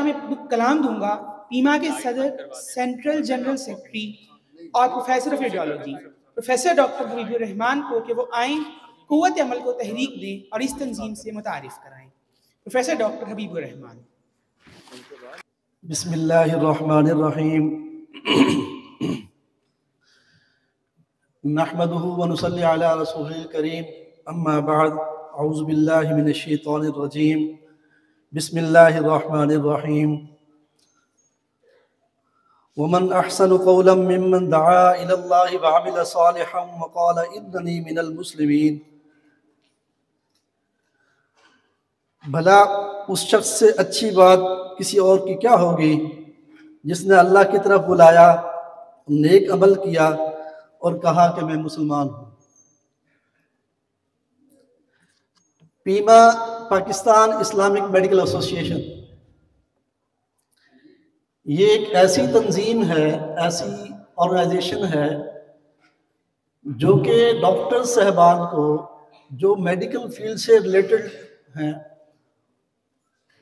میں کلام دوں گا پیما کے صدر، سینٹرل جنرل سیکرٹری اور professor of radiology professor doctor Habib ur Rahman کو کہ وہ آئیں، قوت عمل کو تحریک دیں اور اس تنظیم سے متعارف کرائیں۔ پروفیسر ڈاکٹر حبیب الرحمان۔ بسم اللہ الرحمن الرحیم، نحمدہ ونصلی علی رسول الکریم، اما بعد، اعوذ باللہ من الشیطان الرجیم، بسم اللہ الرحمن الرحیم۔ ومن احسن قولا ممن دعا الى اللہ وعمل صالحا وقال اننی من المسلمین۔ بھلا اس شخص سے اچھی بات کسی اور کی کیا ہوگی جس نے اللہ کی طرف بلایا، نیک عمل کیا اور کہا کہ میں مسلمان ہوں۔ پیما پاکستان اسلامک میڈیکل ایسوسی ایشن یہ ایک ایسی تنظیم ہے، ایسی آرگنائزیشن ہے جو کہ ڈاکٹر صاحبان کو جو میڈیکل فیلڈ سے ریلیٹڈ ہیں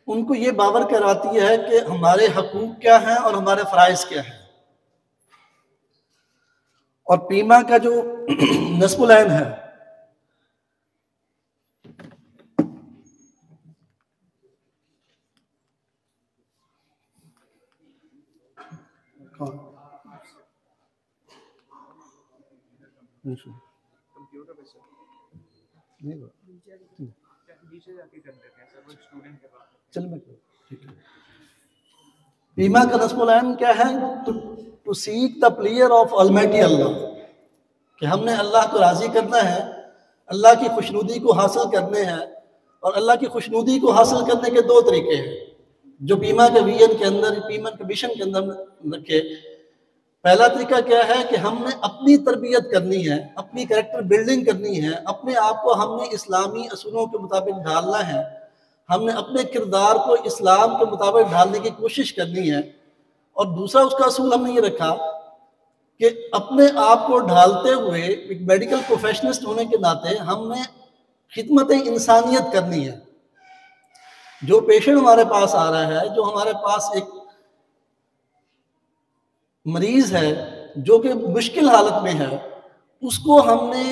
ان کو یہ باور کراتی ہے کہ ہمارے حقوق کیا ہیں اور ہمارے فرائض کیا ہیں۔ اور پیما کا جو نصب العین ہے پیما کا نصب العین کیا ہے؟ To seek the pleasure of almighty Allah, کہ ہم نے اللہ کو راضی کرنا ہے، اللہ کی خوشنودی کو حاصل کرنے ہیں۔ اور اللہ کی خوشنودی کو حاصل کرنے کے دو طریقے ہیں جو پیما کے ویژن کے اندر، پیما کے مشن کے اندر رکھے۔ پہلا طریقہ کیا ہے کہ ہم نے اپنی تربیت کرنی ہے، اپنی کریکٹر بلڈنگ کرنی ہے، اپنے آپ کو ہم نے اسلامی اصولوں کے مطابق ڈھالنا ہے، ہم نے اپنے کردار کو اسلام کے مطابق ڈھالنے کی کوشش کرنی ہے۔ اور دوسرا اس کا اصول ہم نے یہ رکھا کہ اپنے آپ کو ڈھالتے ہوئے ایک میڈیکل پروفیشنلسٹ ہونے کے ناطے ہم نے خدمت انسانیت کرنی ہے۔ جو پیشنٹ ہمارے پاس آ رہا ہے، جو ہمارے پاس ایک مریض ہے جو کہ مشکل حالت میں ہے، اس کو ہم نے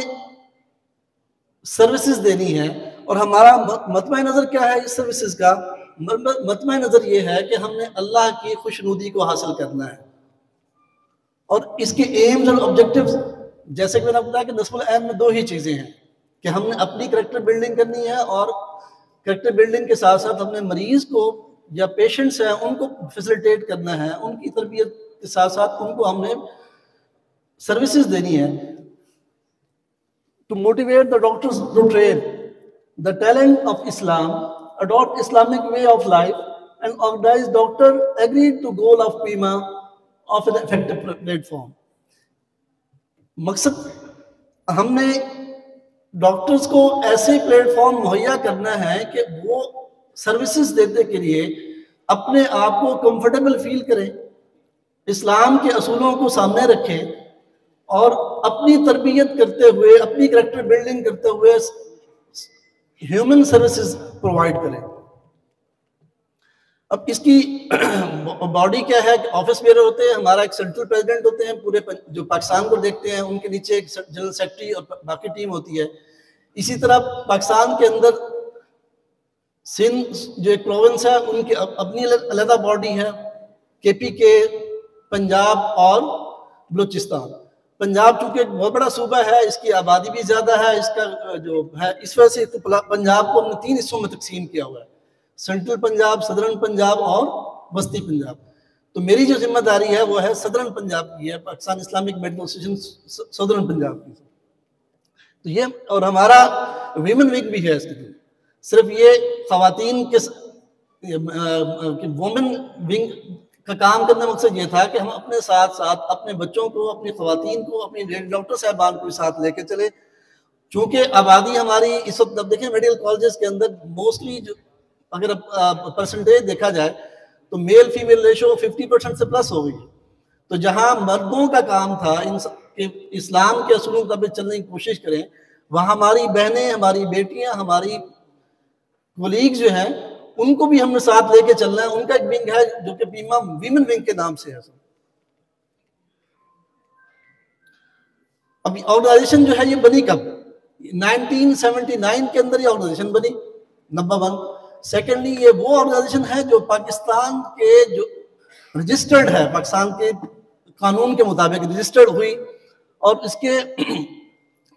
سروسز دینی ہے۔ اور ہمارا مطمع نظر کیا ہے اس سروسز کا؟ مطمع نظر یہ ہے کہ ہم نے اللہ کی خوشنودی کو حاصل کرنا ہے۔ اور اس کے ایمز اور آبجیکٹیوز جیسے کہ میں نے بتایا کہ نصب العین میں دو ہی چیزیں ہیں کہ ہم نے اپنی کریکٹر بلڈنگ کرنی ہے، اور کریکٹر بلڈنگ کے ساتھ ساتھ ہم نے مریض کو یا پیشنٹس ہیں ان کو فیسیلیٹیٹ کرنا ہے، ان کی تربیت کے ساتھ ساتھ ان کو ہم نے سروسز دینی ہے۔ To motivate the doctors to train the talent of Islam, adopt Islamic way of life, and organize doctor agreed to goal of PIMA of an effective platform. مقصد ہم نے ڈاکٹرز کو ایسے پلیٹ فارم مہیا کرنا ہے کہ وہ سروسز دینے کے لیے اپنے آپ کو کمفرٹیبل فیل کریں، اسلام کے اصولوں کو سامنے رکھیں اور اپنی تربیت کرتے ہوئے، اپنی کریکٹر بلڈنگ کرتے ہوئے ہیومن سروسز پرووائڈ کریں۔ اب اس کی باڈی کیا ہے کہ آفس بیئر ہوتے ہیں، ہمارا ایک سینٹرل پریزیڈنٹ ہوتے ہیں پورے جو پاکستان کو دیکھتے ہیں، ان کے نیچے ایک جنرل سیکرٹری اور باقی ٹیم ہوتی ہے۔ اسی طرح پاکستان کے اندر سندھ جو ایک پروونس ہے ان کی اپنی علیحدہ باڈی ہے، کے پی کے، پنجاب اور بلوچستان۔ پنجاب چونکہ ایک بہت بڑا صوبہ ہے، اس کی آبادی بھی زیادہ ہے، اس کا جو ہے اس وجہ سے پنجاب کو ہم نے 3 حصوں میں تقسیم کیا ہوا ہے، سینٹرل پنجاب، صدرن پنجاب اور وسطی پنجاب۔ تو میری جو ذمہ داری ہے وہ ہے صدرن پنجاب کی ہے، پاکستان اسلامک میڈیکل ایسوسی ایشن صدرن پنجاب کی۔ تو یہ اور ہمارا ویمن ونگ بھی ہے اس کے لیے، صرف یہ خواتین کے وومن ونگ کا کام کرنے مقصد یہ تھا کہ ہم اپنے ساتھ ساتھ اپنے بچوں کو، اپنی خواتین کو، اپنی ڈاکٹر صاحبان کو ساتھ لے کے چلے۔ چونکہ آبادی ہماری اس وقت اب دیکھیں میڈیکل کالجز کے اندر موسٹلی جو اگر پرسنٹیج دیکھا جائے تو میل فیمیل ریشو 50% سے پلس ہو گئی۔ تو جہاں مردوں کا کام تھا کہ اسلام کے اصولوں پر چلنے کی کوشش کریں، وہاں ہماری بہنیں، ہماری بیٹیاں، ہماری کولیگ جو ہیں ان کو بھی ہم نے ساتھ لے کے چلنا ہے. ان کا ایک ونگ ہے جو کہ پیما ویمن ونگ کے نام سے ہے. اب آرگنائزیشن جو ہے یہ بنی کب؟ 1979 کے اندر یہ آرگنائزیشن بنی، نمبر 1. سیکنڈلی یہ وہ آرگنائزیشن ہے جو پاکستان کے جو رجسٹرڈ ہے، پاکستان کے قانون کے مطابق رجسٹرڈ ہوئی، اور اس کے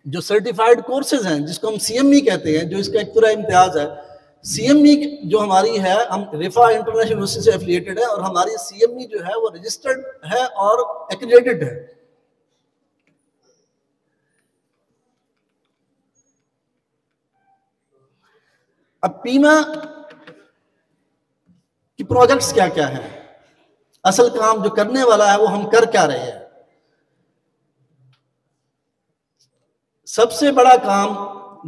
جو سرٹیفائیڈ کورسز ہیں جس کو ہم سی ایم ای کہتے ہیں، جو اس کا ایک طرح امتیاز ہے. سی ایم ای جو ہماری ہے، ہم رفا انٹرنیشنل یونیورسٹی سے ایفیلیٹڈ ہے، اور ہماری سی ایم ای جو ہے وہ رجسٹرڈ ہے اور ایکریڈیٹڈ ہے. اب پیما کی پروجیکٹس کیا کیا ہیں، اصل کام جو کرنے والا ہے وہ ہم کر کیا رہے ہیں. سب سے بڑا کام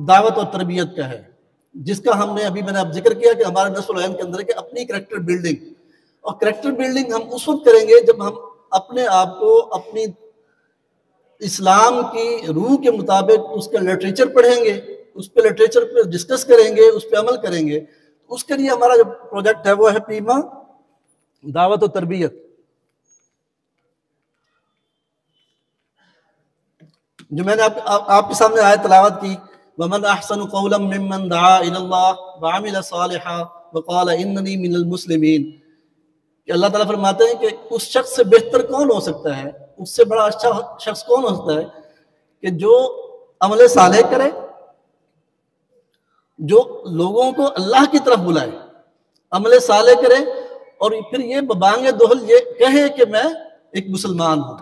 دعوت اور تربیت کا ہے، جس کا ہم نے میں نے اب ذکر کیا کہ ہمارے نصف العین کے اندر ہے کہ اپنی کریکٹر بلڈنگ. اور کریکٹر بلڈنگ ہم اس وقت کریں گے جب ہم اپنے آپ کو اپنی اسلام کی روح کے مطابق اس کا لٹریچر پڑھیں گے، اس پہ لٹریچر پہ ڈسکس کریں گے، اس پہ عمل کریں گے. اس کے لیے ہمارا جو پروجیکٹ ہے وہ ہے پیما دعوت و تربیت. جو میں نے آپ کے سامنے آیت تلاوت کی، وَمَنْ أَحْسَنُ قَوْلًا مِّمَّنْ دَعَا إِلَى اللَّهِ وَعَمِلَ صَالِحًا وَقَالَ إِنَّنِي مِنَ الْمُسْلِمِينَ. کہ اللہ تعالیٰ فرماتے ہیں کہ اس شخص سے بہتر کون ہو سکتا ہے، اس سے بڑا اچھا شخص کون ہو سکتا ہے کہ جو عمل صالح کرے، جو لوگوں کو اللہ کی طرف بلائے، عمل صالح کرے، اور پھر یہ ببانگ دہل یہ کہے کہ میں ایک مسلمان ہوں.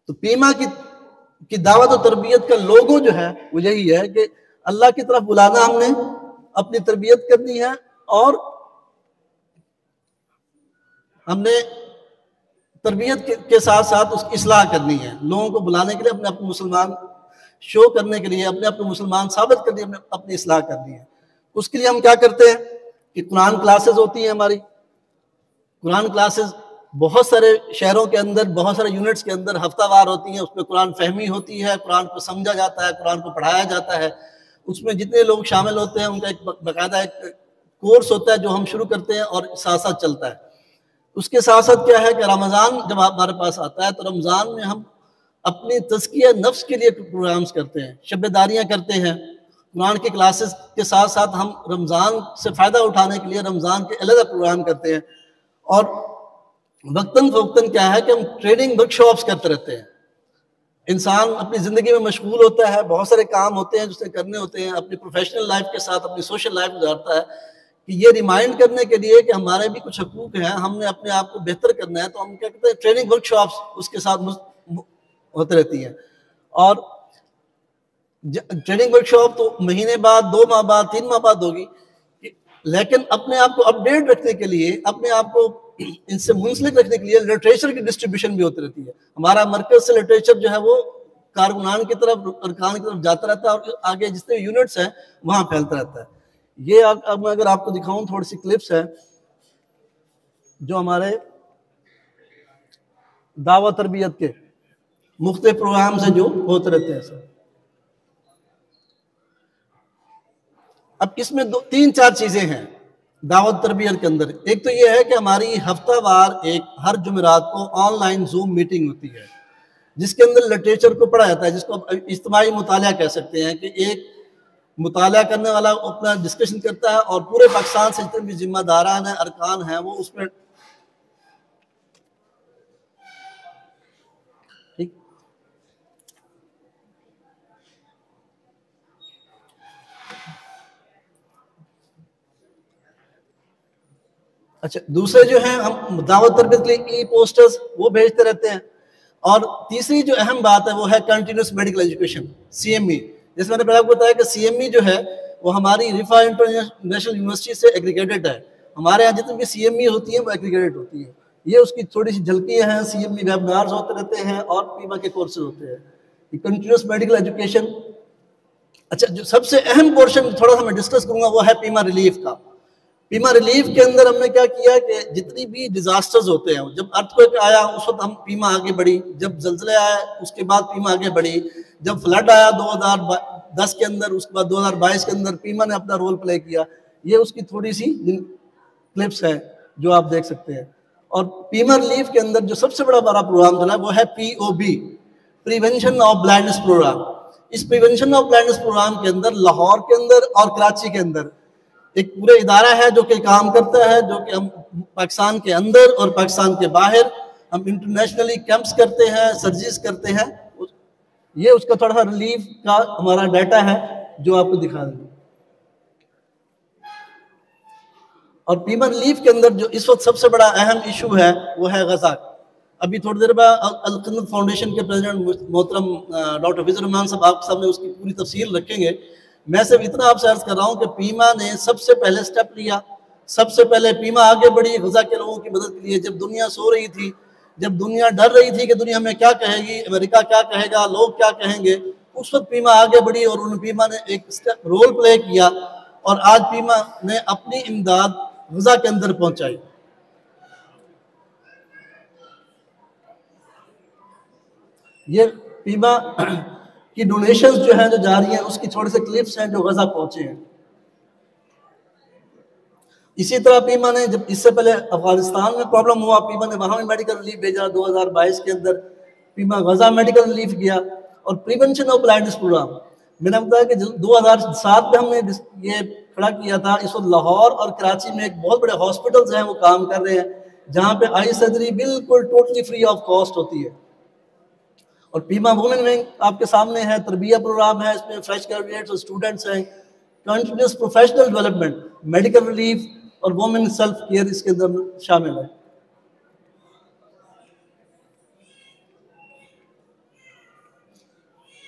تو پیما کی دعوت و تربیت کا لوگو جو ہے وہ یہی ہے کہ اللہ کی طرف بلانا، ہم نے اپنی تربیت کرنی ہے، اور ہم نے تربیت کے ساتھ ساتھ اس کی اصلاح کرنی ہے. لوگوں کو بلانے کے لیے اپنے آپ کو مسلمان شو کرنے کے لیے، اپنے آپ کو مسلمان ثابت کرنے کے لیے اپنی اصلاح کرنی ہے. اس کے لیے ہم کیا کرتے ہیں کہ قرآن کلاسز ہوتی ہیں ہماری. قرآن کلاسز بہت سارے شہروں کے اندر، بہت سارے یونٹس کے اندر ہفتہ وار ہوتی ہیں. اس میں قرآن فہمی ہوتی ہے، قرآن کو سمجھا جاتا ہے، قرآن کو پڑھایا جاتا ہے. اس میں جتنے لوگ شامل ہوتے ہیں ان کا ایک باقاعدہ ایک کورس ہوتا ہے جو ہم شروع کرتے ہیں اور ساتھ ساتھ چلتا ہے. اس کے ساتھ ساتھ کیا ہے کہ رمضان جب ہمارے پاس آتا ہے تو رمضان میں ہم اپنی تزکیہ نفس کے لیے پروگرامز کرتے ہیں، شب داریاں کرتے ہیں. قرآن کے کلاسز کے ساتھ ساتھ ہم رمضان سے فائدہ اٹھانے کے لیے رمضان کے علیحدہ پروگرام کرتے ہیں. اور وقتاً فوقتاً کیا ہے کہ ہم ٹریننگ ورک شاپس کرتے رہتے ہیں. انسان اپنی زندگی میں مشغول ہوتا ہے، بہت سارے کام ہوتے ہیں جو اسے کرنے ہوتے ہیں، اپنی پروفیشنل لائف کے ساتھ اپنی سوشل لائف گزارتا ہے. کہ یہ ریمائنڈ کرنے کے لیے کہ ہمارے بھی کچھ حقوق ہیں، ہم نے اپنے آپ کو بہتر کرنا ہے، تو ہم کیا کہتے ہیں ٹریننگ ورک شاپس اس کے ساتھ ہوتے رہتی ہیں. اور ٹریننگ ورک شاپ تو مہینے بعد، 2 ماہ بعد، 3 ماہ بعد ہوگی، لیکن اپنے آپ کو اپڈیٹ رکھنے کے لیے، اپنے آپ کو ان سے منسلک رکھنے کے لیے لٹریچر کی ڈسٹریبیوشن بھی ہوتی رہتی ہے. ہمارا مرکز سے لٹریچر جو ہے وہ کارکنان کی طرف، ارکان کی طرف جاتا رہتا ہے، اور آگے جتنے یونٹس ہیں وہاں پھیلتا رہتا ہے. یہ اب میں اگر آپ کو دکھاؤں تھوڑی سی کلپس ہیں جو ہمارے دعوت تربیت کے مختلف پروگرام سے جو ہوتے رہتے ہیں سر. اب اس میں 3-4 چیزیں ہیں دعوت تربیت کے اندر. ایک تو یہ ہے کہ ہماری ہفتہ وار ہر جمعرات کو آن لائن زوم میٹنگ ہوتی ہے، جس کے اندر لٹریچر کو پڑھا جاتا ہے، جس کو اجتماعی مطالعہ کہہ سکتے ہیں. کہ ایک مطالعہ کرنے والا اپنا ڈسکشن کرتا ہے، اور پورے پاکستان سے جتنے بھی ذمہ داران ہیں، ارکان ہیں، وہ اس میں ٹھیک. اچھا، دوسرے جو ہیں ہم دعوت تربیت کے لیے پوسٹرز وہ بھیجتے رہتے ہیں. اور تیسری جو اہم بات ہے وہ ہے continuous medical education, C M E. جیسے میں نے پہلے آپ کو بتایا کہ سی ایم ای جو ہے وہ ہماری رفا انٹرنیشنل یونیورسٹی سے ایگریگیٹڈ ہے. ہمارے یہاں جتنی بھی سی ایم ای ہوتی ہیں وہ ایگریگیٹڈ ہوتی ہیں. یہ اس کی تھوڑی سی جھلکیاں ہیں. سی ایم ای ویبنارز ہوتے رہتے ہیں اور پیما کے کورسز ہوتے ہیں. یہ کنٹینیوس میڈیکل ایجوکیشن. اچھا، جو سب سے اہم پورشن تھوڑا سا میں ڈسکس کروں گا وہ ہے پیما ریلیف کا. پیما ریلیف کے اندر ہم نے کیا کیا کہ جتنی بھی ڈیزاسٹرز ہوتے ہیں، جب ارتھکویک آیا اس وقت ہم پیما آگے بڑھی، جب زلزلے آیا اس کے بعد پیما آگے بڑھی، جب فلڈ آیا 2010 کے اندر، اس کے بعد 2022 کے اندر پیما نے اپنا رول پلے کیا. یہ اس کی تھوڑی سی کلپس ہے جو آپ دیکھ سکتے ہیں. اور پیما ریلیف کے اندر جو سب سے بڑا پروگرام چلا ہے وہ ہے POB، prevention of blindness programme. اس پریونشن آف بلائنڈنس پروگرام کے اندر لاہور کے اندر اور کراچی کے اندر ایک پورے ادارہ ہے جو کہ کام کرتا ہے، جو کہ ہم پاکستان کے اندر اور پاکستان کے باہر ہم انٹرنیشنلی کیمپس کرتے ہیں، سرجریز کرتے ہیں. یہ اس کا تھوڑا سا ریلیف کا ہمارا ڈیٹا ہے جو آپ کو دکھا دیں. اور پیما ریلیف کے اندر جو اس وقت سب سے بڑا اہم ایشو ہے وہ ہے غزہ. ابھی تھوڑی دیر بعد القنت فاؤنڈیشن کے پریزیڈنٹ محترم ڈاکٹر فضل الرحمان صاحب آپ سامنے اس کی پوری تفصیل رکھیں گے. میں صرف اتنا آپ سے عرض کر رہا ہوں کہ پیما نے سب سے پہلے سٹیپ لیا، سب سے پہلے پیما آگے بڑھی غزہ کے لوگوں کی مدد کے لیے. جب دنیا سو رہی تھی، جب دنیا ڈر رہی تھی کہ دنیا میں کیا کہے گی، امریکہ کیا کہے گا، لوگ کیا کہیں گے، اس وقت پیما آگے بڑھی اور انہوں نے پیما نے ایک رول پلے کیا اور آج پیما نے اپنی امداد غزہ کے اندر پہنچائی. یہ پیما کی ڈونیشنز جو ہیں جو جا رہی ہیں اس کی تھوڑے سے کلپس ہیں جو غزہ پہنچے ہیں. اسی طرح پیما نے جب اس سے پہلے افغانستان میں پرابلم ہوا، پیما نے وہاں میں میڈیکل ریلیف بھیجا. 2022 کے اندر پیما غزہ میڈیکل ریلیف گیا. اور پریونشن آف بلائنڈنس پروگرام میں نے بتایا کہ 2007 میں ہم نے یہ کھڑا کیا تھا. اس وقت لاہور اور کراچی میں ایک بہت بڑے ہاسپٹلز ہیں وہ کام کر رہے ہیں جہاں پہ آئی سرجری بالکل ٹوٹلی فری آف کاسٹ ہوتی ہے. اور پیما وومن ونگ آپ کے سامنے ہے، تربیہ پروگرام ہے، اس میں فریش گریجویٹس اور اسٹوڈنٹس ہیں، continuous professional development, medical relief اور وومن سیلف کیئر اس کے اندر شامل ہے.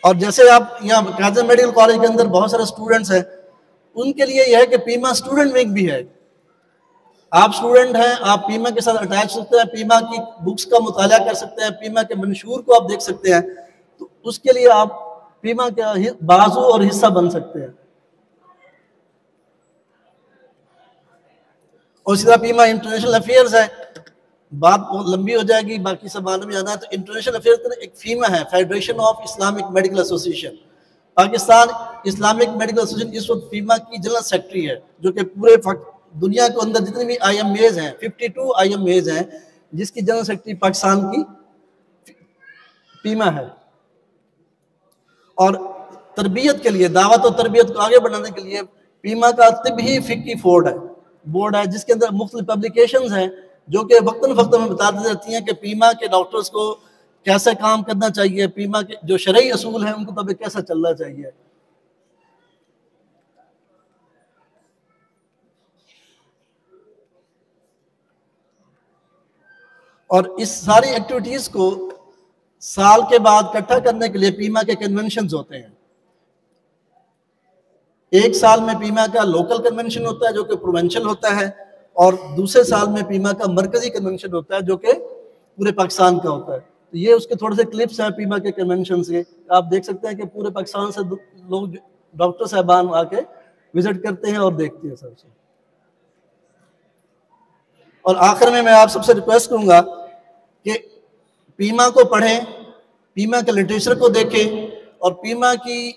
اور جیسے آپ یہاں قائد میڈیکل کالج کے اندر بہت سارے اسٹوڈنٹس ہیں، ان کے لیے یہ ہے کہ پیما اسٹوڈنٹ ونگ بھی ہے. آپ اسٹوڈنٹ ہیں، آپ پیما کے ساتھ اٹیچ سکتے ہیں، پیما کی بکس کا مطالعہ کر سکتے ہیں، پیما کے منشور کو آپ دیکھ سکتے ہیں. تو اس کے لیے آپ پیما کا بازو اور حصہ بن سکتے ہیں. اور اسی طرح پیما انٹرنیشنل افیئرز ہے. بات بہت لمبی ہو جائے گی، باقی سب معلوم میں آنا ہے. تو انٹرنیشنل افیئرز میں ایک فیما ہے، federation of Islamic medical association. Pakistan Islamic medical association اس وقت فیما کی جنرل سیکرٹری ہے، جو کہ پورے دنیا کے اندر جتنے بھی IMAs ہیں 52 IMAs ہیں جس کی جنرل سیکرٹری پاکستان کی پیما ہے. اور تربیت کے لیے، دعوت و تربیت کو آگے بڑھانے کے لیے پیما کا طبی فقہی بورڈ ہے جس کے اندر مختلف پبلیکیشنز ہیں جو کہ وقتاً فوقتاً میں بتاتی رہتی ہیں کہ پیما کے ڈاکٹرز کو کیسے کام کرنا چاہیے، پیما کے جو شرعی اصول ہیں ان کو تب کیسا چلنا چاہیے. اور اس ساری ایکٹیویٹیز کو سال کے بعد اکٹھا کرنے کے لیے پیما کے کنونشنز ہوتے ہیں. ایک سال میں پیما کا لوکل کنونشن ہوتا ہے جو کہ پروونشل ہوتا ہے، اور دوسرے سال میں پیما کا مرکزی کنونشن ہوتا ہے جو کہ پورے پاکستان کا ہوتا ہے. تو یہ اس کے تھوڑے سے کلپس ہیں پیما کے کنونشن سے. آپ دیکھ سکتے ہیں کہ پورے پاکستان سے لوگ ڈاکٹر صاحبان آ کے وزٹ کرتے ہیں اور دیکھتے ہیں سب سے. اور آخر میں آپ سب سے ریکویسٹ کروں گا کہ پیما کو پڑھیں، پیما کے لٹریچر کو دیکھیں اور پیما کی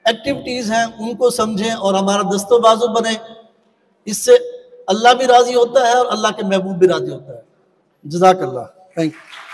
ایکٹیویٹیز ہیں ان کو سمجھیں اور ہمارا دست و بازو بنیں. اس سے اللہ بھی راضی ہوتا ہے اور اللہ کے محبوب بھی راضی ہوتا ہے. جزاک اللہ. Thank you.